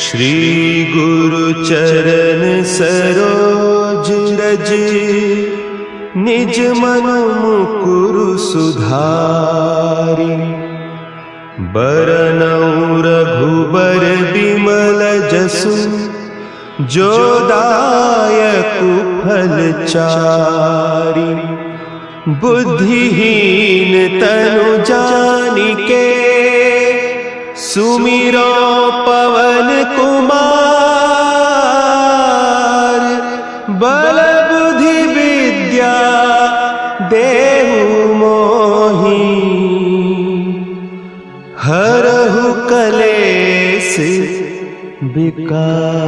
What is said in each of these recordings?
श्री गुरु चरण सरोज रज, निज मन मुकुरु सुधारि। बरनउँ रघुबर बिमल जसु, जो दायकु फल चारि। बुद्धिहीन तनु जानिके, सुमिरो पवन कुमार। बल बुद्धि विद्या देहु मोहि, हरहु कलेस विकार।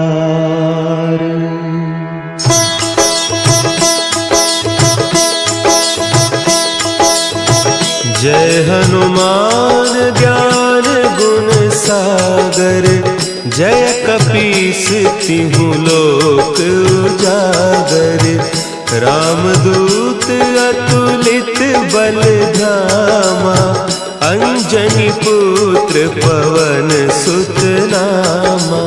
जय हनुमान ज्ञान गुण सागर, जय कपीस तिहु लोक उजागर। रामदूत अतुलित बल धामा, अंजनी पुत्र पवन सुत नामा।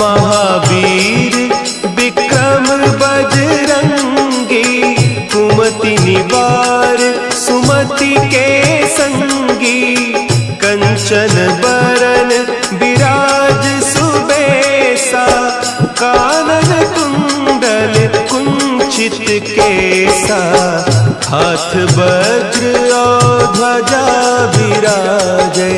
महावीर विक्रम बजरंगी, कुमति निवार सुमति के संगी। कंचन बरन विराज सुबेसा, कानन कुंडल कुंचित केसा। हाथ वज्र और ध्वजा विराजे,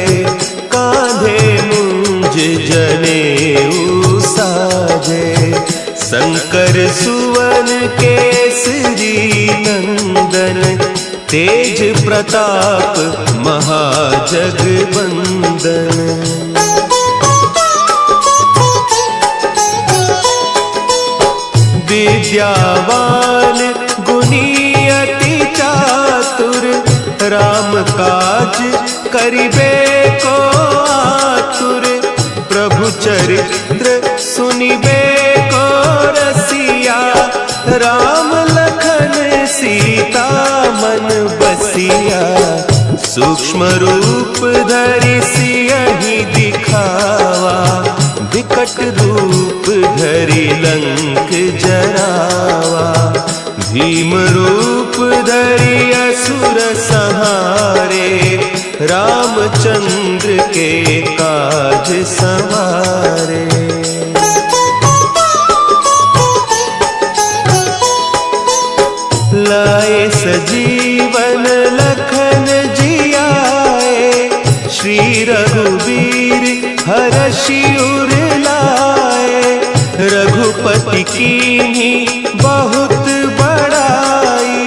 कांधे मुंज जनेऊ साजे। शंकर सुवन केसरी नंदन, तेज प्रताप महाजगवंदन। विद्यावान गुणी अति चातुर, राम काज करिबे को आतुर। प्रभु चरित्र सुनिबे को रसिया, राम लखन सीता मन बसिया। सूक्ष्म रूप धरि सियहि दिखावा, विकट रूप धरि लंक जरावा। भीम रूप धरि असुर संहारे, रामचंद्र के काज सवारे। लाए सजीवन लखन जियाए, श्री रघुवीर हरषि उर लाए। रघुपति कीन्ही बहुत बड़ाई,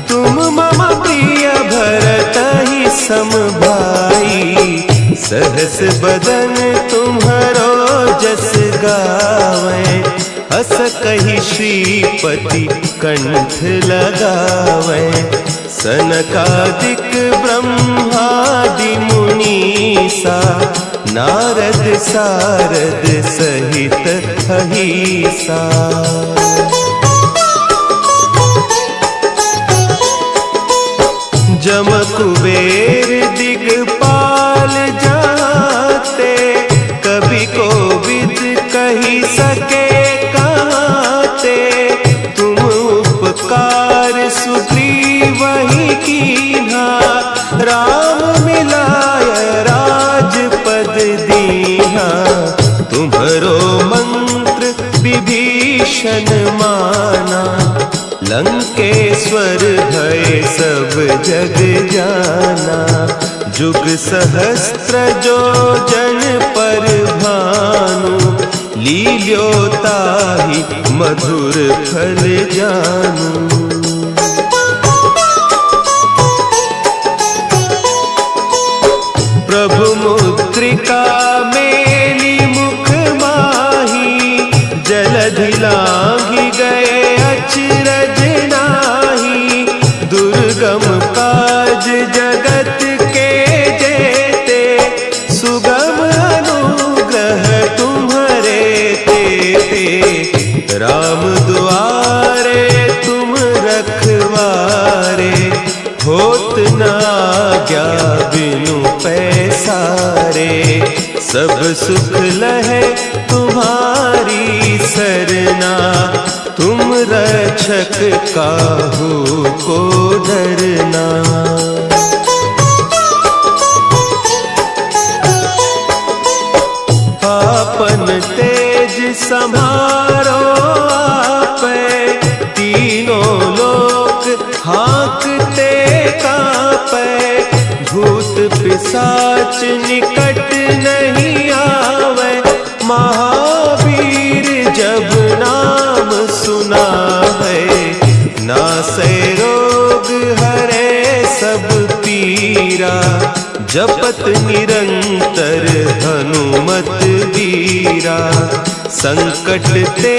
तुम मम प्रिय भरतहि सम भाई। सहस बदन तुम्हरो जस गावें, हस कहि श्रीपति कंठ लगावें। सनकादिक ब्रह्मादि मुनीसा, नारद सारद सहित अहीसा। जम कुबेर दिगपाल जाते, कवि कोविद कहि सके कहते। तुम उपकार सुग्रीवहि कीन्हा, राम मिलाय राजपद दीन्हा। तुम्हरो मंत्र विभीषण माना, लंकेश्वर भय सब जग जाना। जुग सहस्त्र जो जन पर भानु, लील्योताहि मधुर फल जानू। प्रभु मुद्रिका मेली मुख माही, जलधि लांघि गए अचरज नाही। दुर्गम काज जगत के जेते, सुगम अनुग्रह तुम्हरे तेते। राम दुआरे तुम रखवारे, होत न आज्ञा बिनु पैसारे। सब सुख लहे तुम्हारी सरना, तुम रक्षक काहू को डरना। आपन तेज संभारो आपे, तीनों लोक हाँकते कांपे। भूत पिशाच निकट नहीं आवे, महावीर जब नाम सुनावे। नासै रोग हरे सब पीरा, जपत निरंतर हनुमत वीरा। संकट ते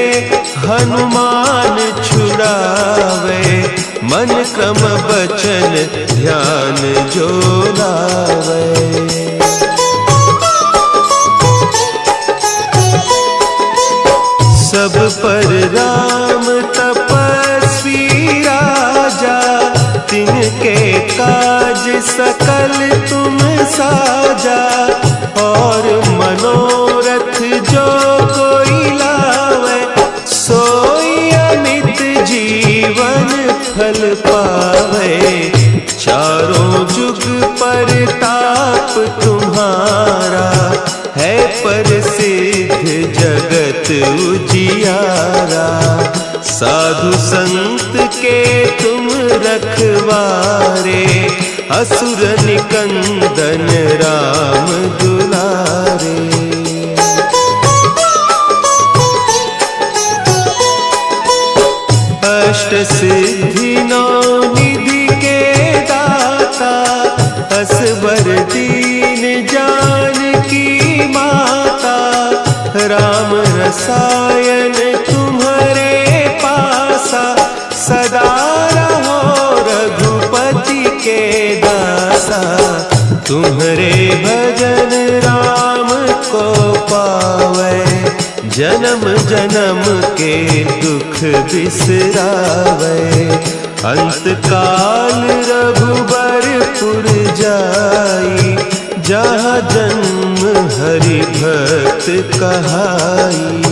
हनुमान छुड़ावे, मन क्रम बचन ध्यान जो लावे। सब पर राम तपस्वी राजा, तिनके काज सकल तुम साजा। और मनोरथ जो कोई लावे, सोई अमित जीवन फल पावे। चारों जुग परताप तुम्हारा, है प्रसिद्ध जगत उजियारा। साधु संत के तुम रखवारे, असुर निकंदन राम दुलारे। अष्ट सिद्धि नौ निधि के दाता, असवर दीन जानकी माता। राम रसायन तुम्हारे पासा, सदा रहो रघुपति के दासा। तुम्हारे भजन राम को पावे, जन्म जन्म के दुख बिसरावे। अंत काल रघुबरपुर जाई, जहाँ जन्म हरि भक्त कहाई।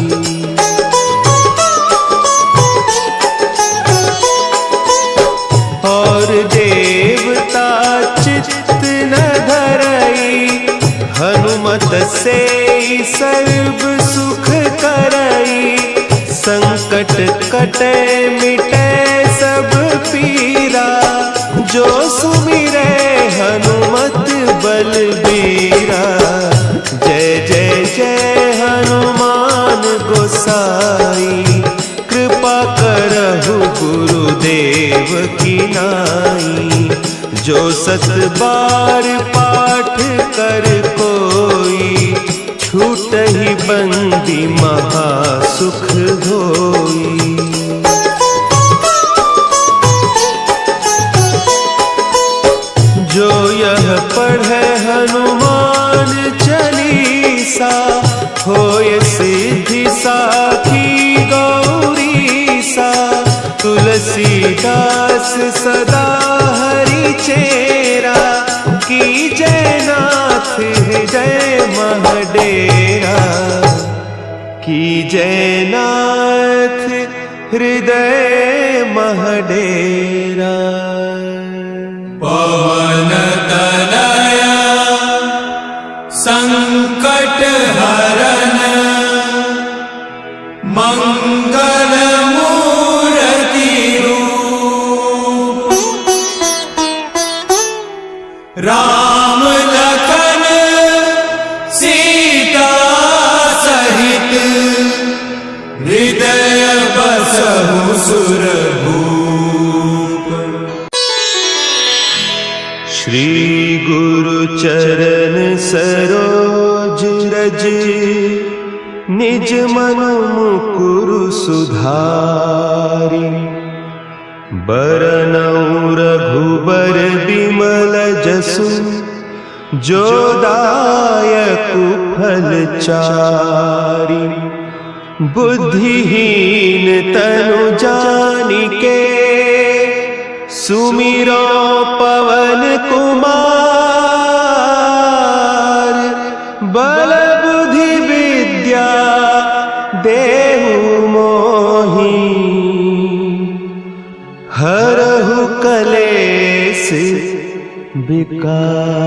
और देवता चित्त न धरई, हनुमत से सर्व सुख करई। संकट कटे मिटे सब पीरा, जो सुमिरे हनुमत बलबीरा। जय जय जय हनुमान गोसाई, कृपा करहु गुरुदेव की नाई। जो सत बार पाठ कर कोई, छूटहि बंदी महासुख होई। जो यह पढ़े हनुमान चालीसा, होय सिद्धि साखी गौरीसा। तुलसीदास सदा हरि चेरा, कीजय नाथ हृदय महडेरा। कीजय नाथ हृदय महडेरा। पवन तनया संकट हरन, मंगल मूर्ति रूप। राम लखन सीता सहित, हृदय बसहु सुरभूप। श्री गुरु चरण सरोज रज, निज मन मुकुरु सुधारि। बरनउँ रघुबर बिमल जसु, जो दायकु फल चारि। बुद्धिहीन तनु जानिके, सुमिरो कुमार बल बुद्धि विद्या देहु मोहि हरहु कलेस विकार।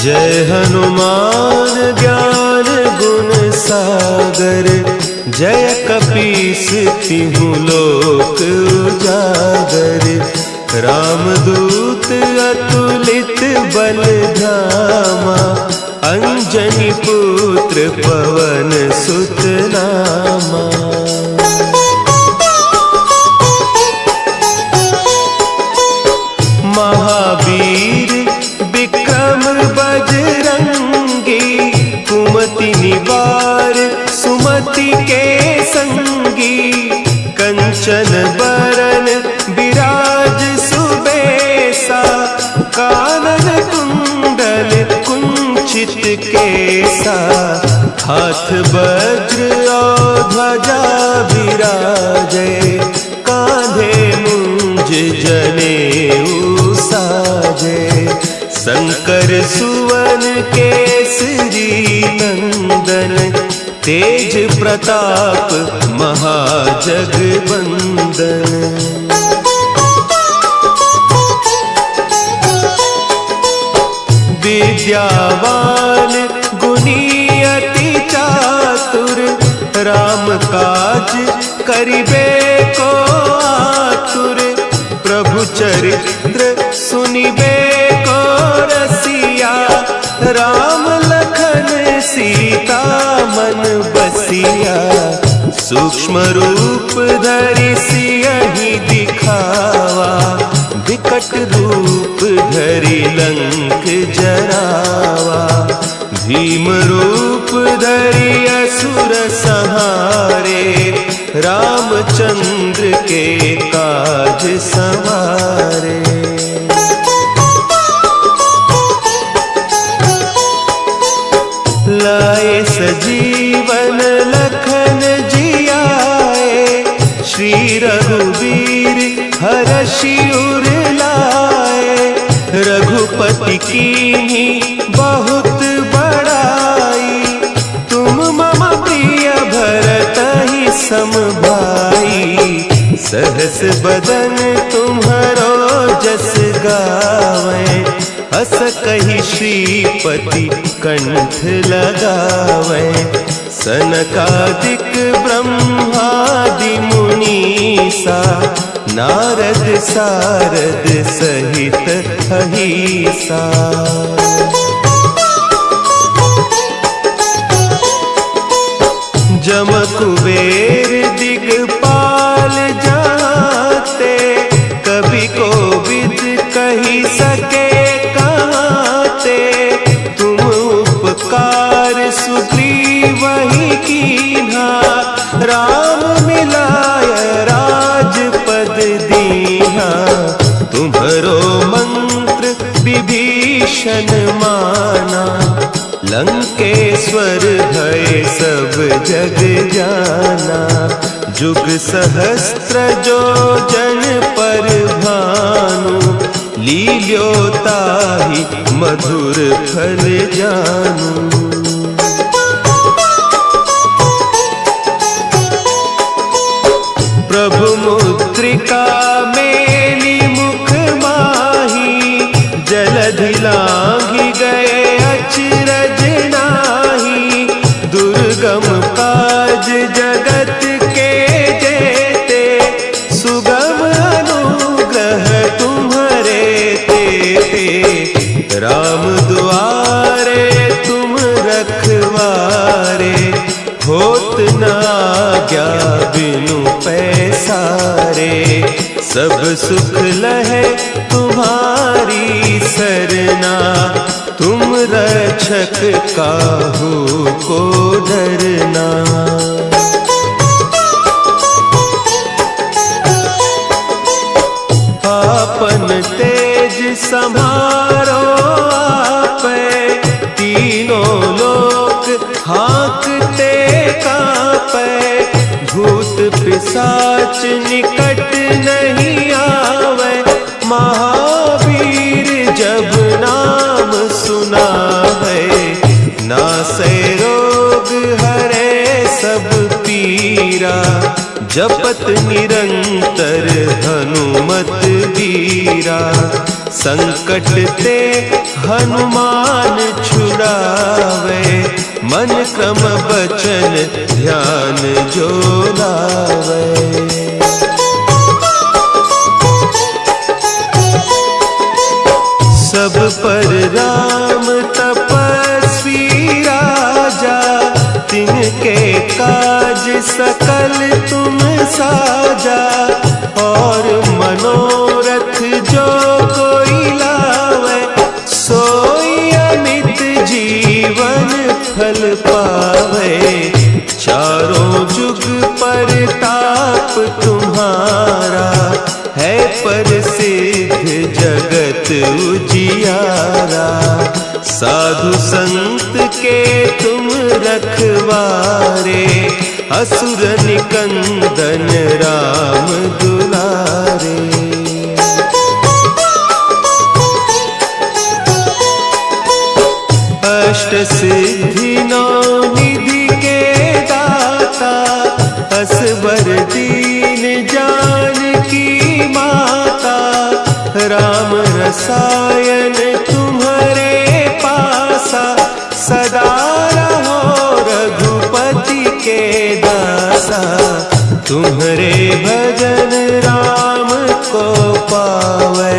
जय हनुमान ज्ञान गुण सागर जय कपीस तिहु लोक उजागर। रामदूत अतुलित बल धामा अंजनी पुत्र पवन सुत नामा। महावीर विक्रम बजरंगी कुमति निवार सुमति के संगी। कंचन बरन विराज सुबेसा कानन कुंडल कुंचित केसा। हाथ वज्र और ध्वजा विराजे कांधे मुंज जनेऊ साजे। शंकर सुवन केसरी नंदन तेज प्रताप महाजगबंदन। विद्यावान गुणी अति चातुर राम काज करिबे को आतुर। प्रभु चरित्र सुनिबे को रसिया राम लखन सीता मन बसिया। सूक्ष्म रूप धरि सियहि दिखावा विकट रूप धरि लंक जरावा। भीम रूप धरि असुर संहारे रामचंद्र के काज संवारे। लाए सजीवन लखन जियाए श्री रघुवीर हरषि उर लाए। रघुपति कीन्ही बहुत बड़ाई तुम मम प्रिय भरतहि सम भाई। सहस बदन तुम्हरो जस गावें हस कहि श्रीपति कंठ लगावें। सनकादिक ब्रह्मादि मुनीसा नारद सारद सहित अहीसा। जम कुबेर दिगपाल जाते कवि कोविद कही सके कहते। तुम उपकार सुग्रीवहि कीन्हा राम मिलाय राजपद दीन्हा। तुम्हरो मंत्र विभीषण माना लंकेश्वर भय सब जग जाना। जुग सहस्त्र जो जन पर भानु लील्योताहि मधुर फल जानू। प्रभु मुद्रिका मेली मुख माही जलधि लांघि गए अचरज नाही। दुर्गम काज जगत के जेते सुगम अनुग्रह तुम्हरे तेते। राम दुआरे तुम रखवारे होत न आज्ञा बिनु पैसारे। सब सुख लहे तुम्हारी सरना तुम रक्षक काहू को डरना। आपन तेज समारो आपे तीनों लोक हाँकते कांपे। जाच निकट नहीं आवे, महावीर जब नाम सुनावे। नासै रोग हरे सब पीरा, जपत निरंतर हनुमत बीरा। संकट ते हनुमान छुड़ावे, मन क्रम बचन ध्यान जो लावे। सब पर राम तपस्वी राजा, तिनके काज सकल तुम साजा। और मनोरथ जो कोई लावे, सोई अमित जीवन फल पावे। चारों जुग परताप तुम्हारा, है प्रसिद्ध जगत उजियारा। साधु संत के तुम रखवारे, असुर निकंदन राम दुलारे। अष्ट सिद्धि नौ निधि के दाता, असवर दीन जानकी माता। राम रसायन तुम्हारे पासा, सदा रहो रघुपति के दासा। तुम्हारे भजन राम को पावे,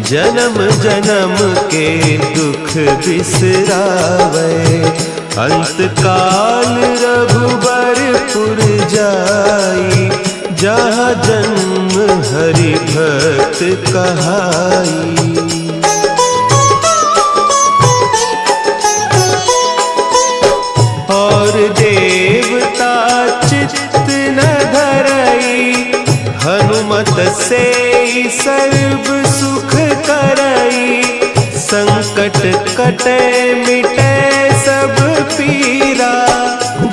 जन्म जन्म के दुख बिसरावे। अंत काल रघुबरपुर जाई, जहाँ जन्म हरि भक्त कहाई। और देवता चित्त न धरई, हनुमत से सर्व सुख करई। संकट कटे मिटे सब पीरा,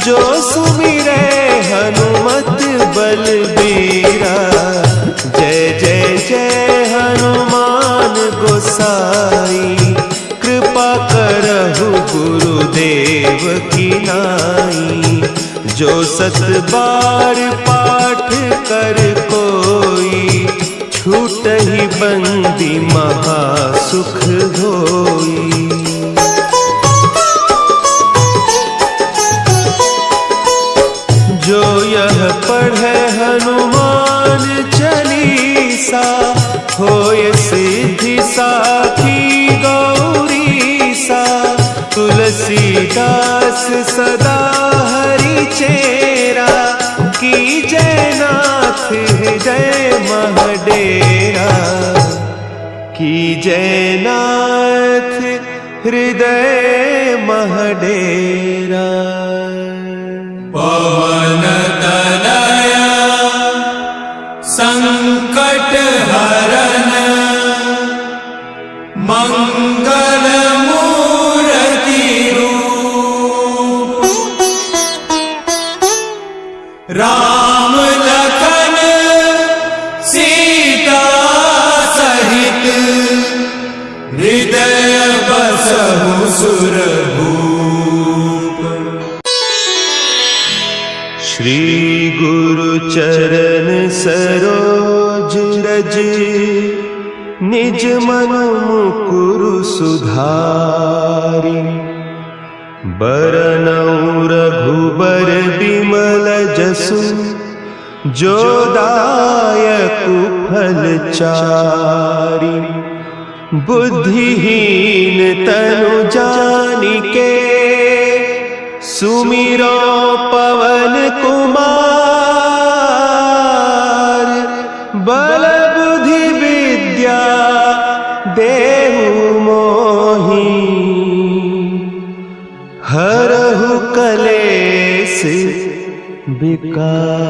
जो सुमिरे हनुमत बलबीरा। जय जय जय हनुमान गोसाई, कृपा करहु गुरुदेव की नाई। जो सत बार पाठ कर कोई, छूटहि बंदी महा सुख होई। जो यह पढ़े हनुमान चालीसा, होय सिद्धि साखी गौरीसा। तुलसीदास सदा हरि चेरा, की जयनाथ हृदय महडेरा। की जयनाथ हृदय महडेरा। पवन तनया संकट हरन, मंगल मूर्ति रूप। राम लखन सीता सहित, हृदय बसहु सुरभूप। श्री गुरु चरण सरोज रज, निज मन मुकुरु सुधारि। बरनउँ रघुबर बिमल जसु, जो दायकु फल चारि। बुद्धिहीन तनु जानिके, सुमिरो पवन कुमार। बल बुद्धि विद्या देहु मोहि, हरहु कलेस विकार।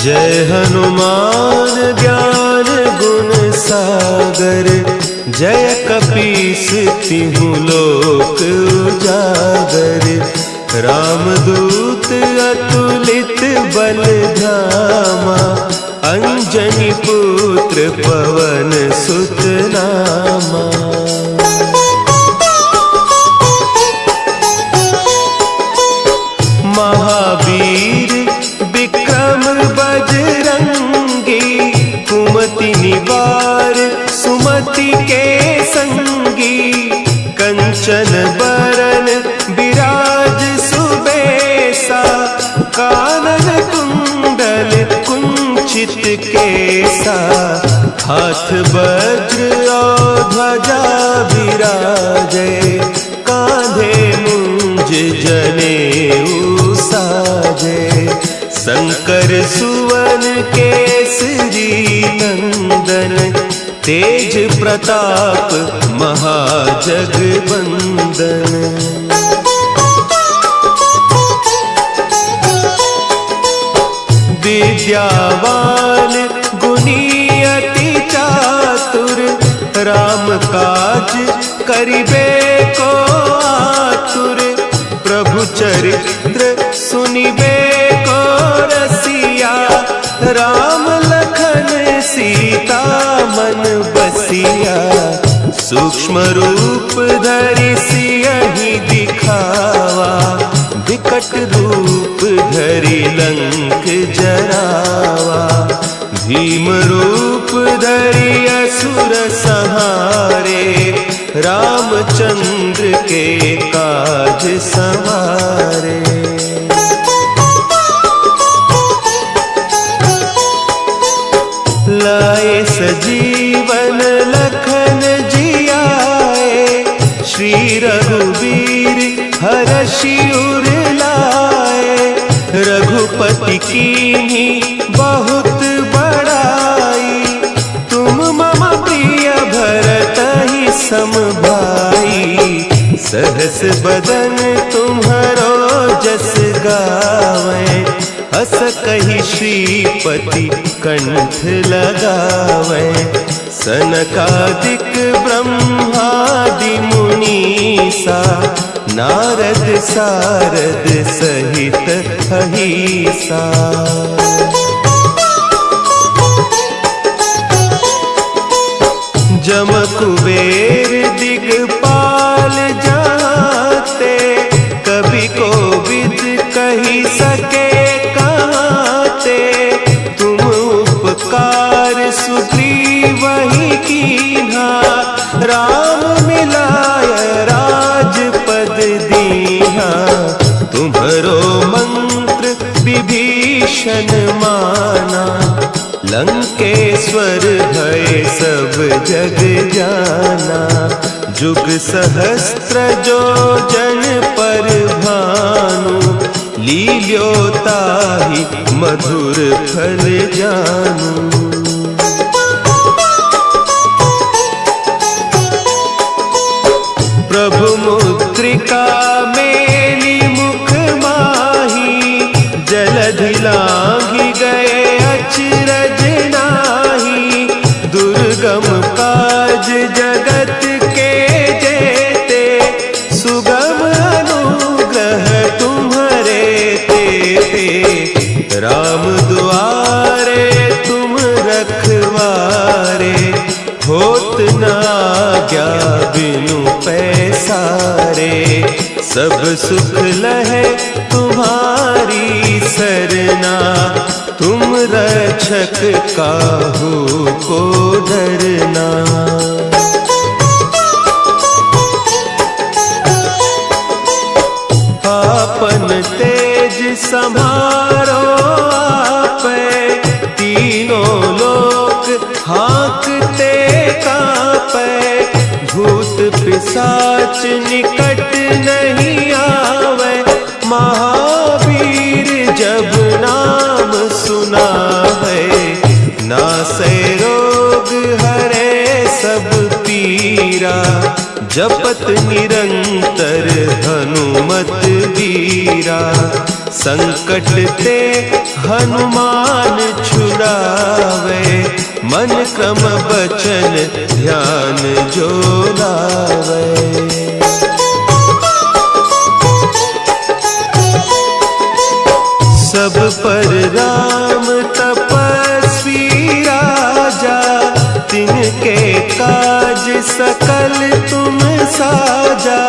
जय हनुमान ज्ञान गुण सागर, जय कपीस तिहु लोक उजागर, रामदूत अतुलित बल धामा, अंजनी पुत्र पवन सुत नामा। महावीर विक्रम बजरंगी, कुमति निवार सुमति के संगी, कंचन बरन विराज सुबेसा, कानन कुंडल कुंचित केसा, हाथ वज्र और ध्वजा विराजे, कांधे मुंज जनेऊ साजे, शंकर सुवन केसरी नंदन, तेज प्रताप महाजगवंदन। विद्यावान गुणी अति चातुर, राम काज करिबे को आतुर, प्रभु चरित्र सुनिबे को रसिया, राम लखन सीता मन बसिया, सूक्ष्म रूप धरि सियहि दिखावा, विकट रूप धरि लंक जरावा, भीम रूप धरि असुर संहारे, रामचंद्र के काज संवारे। लाए सजीवन लखन जियाए, श्री रघुवीर हरषि उर लाए, रघुपति कीन्ही बहुत बड़ाई, तुम मम प्रिय भरतहि सम भाई, सहस बदन तुम्हरो जस गावें, हस कहि श्रीपति कंठ लगावें, सनकादिक ब्रह्मादि मुनीसा, नारद सारद सहित अहीसा। जम कुबेर दिगपाल जाते, कवि कोविद कही सके कहते, तुम उपकार सुग्रीवहि कीन्हा, राम मिलाय राजपद दीन्हा, तुम्हरो मंत्र विभीषण माना, लंकेश्वर भय सब जग जाना, जुग सहस्त्र जो जन पर भानु, लील्योताहि मधुर फल जानू। प्रभु मुद्रिका मेली मुख माही, जलधि लांघि गए अचरज नाही, दुर्गम काज जगत के जेते, सुगम अनुग्रह तुम्हरे तेते, राम दुआरे तुम रखवारे, होत न आज्ञा बिनु पैसारे, सब सुख लहे तुम्हारी सरना, तुम रक्षक काहू को डरना। आपन तेज समारो आपे, तीनों लोक हाँकते कापे, भूत पिशाच निकट नहीं आवे, महावीर जब नाम सुनावे, नासै रोग हरे सब पीरा, जपत निरंतर हनुमत वीरा, संकट ते हनुमान छुड़ावे, मन क्रम बचन ध्यान जो लावे। सब पर राम तपस्वी राजा, तिनके काज सकल तुम साजा।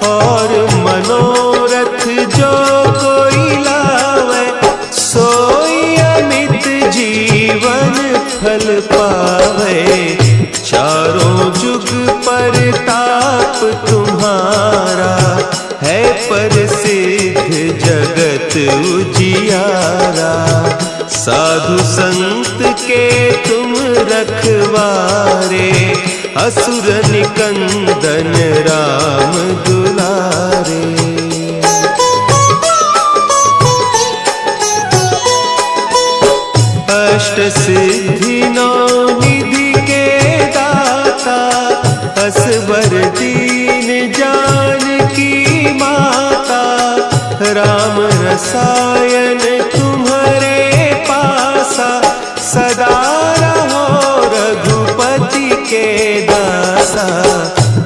और मनोरथ जो कोई लावे, सोई अमित जीवन फल पावे। चारों जुग पर ताप तुम्हारा, है प्रसिद्ध जगत उजियारा। साधु संत के तुम रखवारे, असुर निकंदन राम दुलारे। अष्ट सिद्धि नौ निधि के दाता, असवर दीन जानकी माता। राम रसायन तुम्हारे पासा, सदा रहो रघुपति के दासा।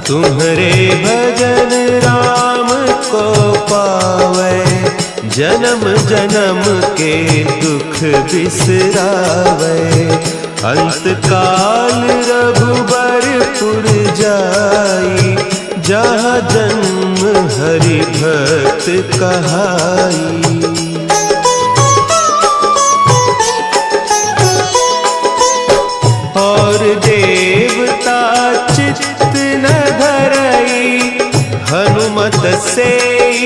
तुम्हारे भजन राम को पावे, जन्म जन्म के दुख बिसरावे। अंत काल रघुबरपुर जाई, जहाँ जन्म हरि भक्त कहाई। और देवता चित्त न धरई, हनुमत से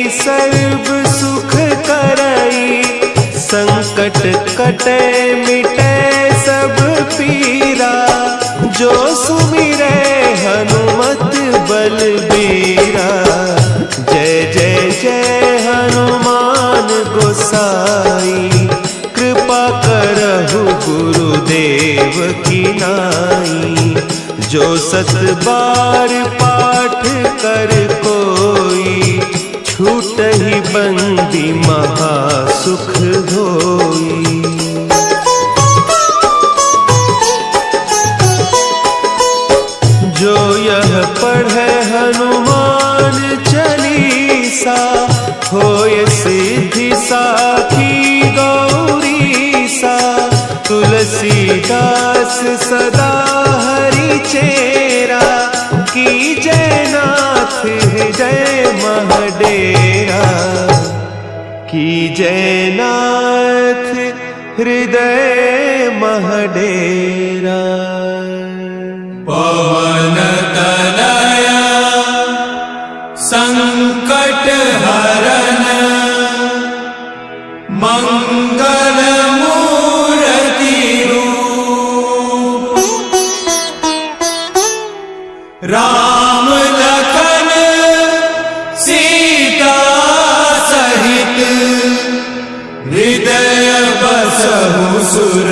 सर्व सुख करई। संकट कटे मिटे सब पीरा, जो सुमिरे हनुमत बलबीरा। जय जय जय हनुमान गोसाई, कृपा करहु गुरुदेव की नाई। जो सत बार पाठ कर कोई, छूटहि बंदी महासुख होई। जो यह पढ़े हनुमान चालीसा, होय सिद्धि साखी गौरीसा। तुलसीदास सदा हरि चेरा, की जयनाथ हृदय महडेरा। की जयनाथ हृदय महडेरा। पवन तनया संकट हरन, मंगल मूर्ति रूप। राम लखन सीता सहित, हृदय बसहु सुर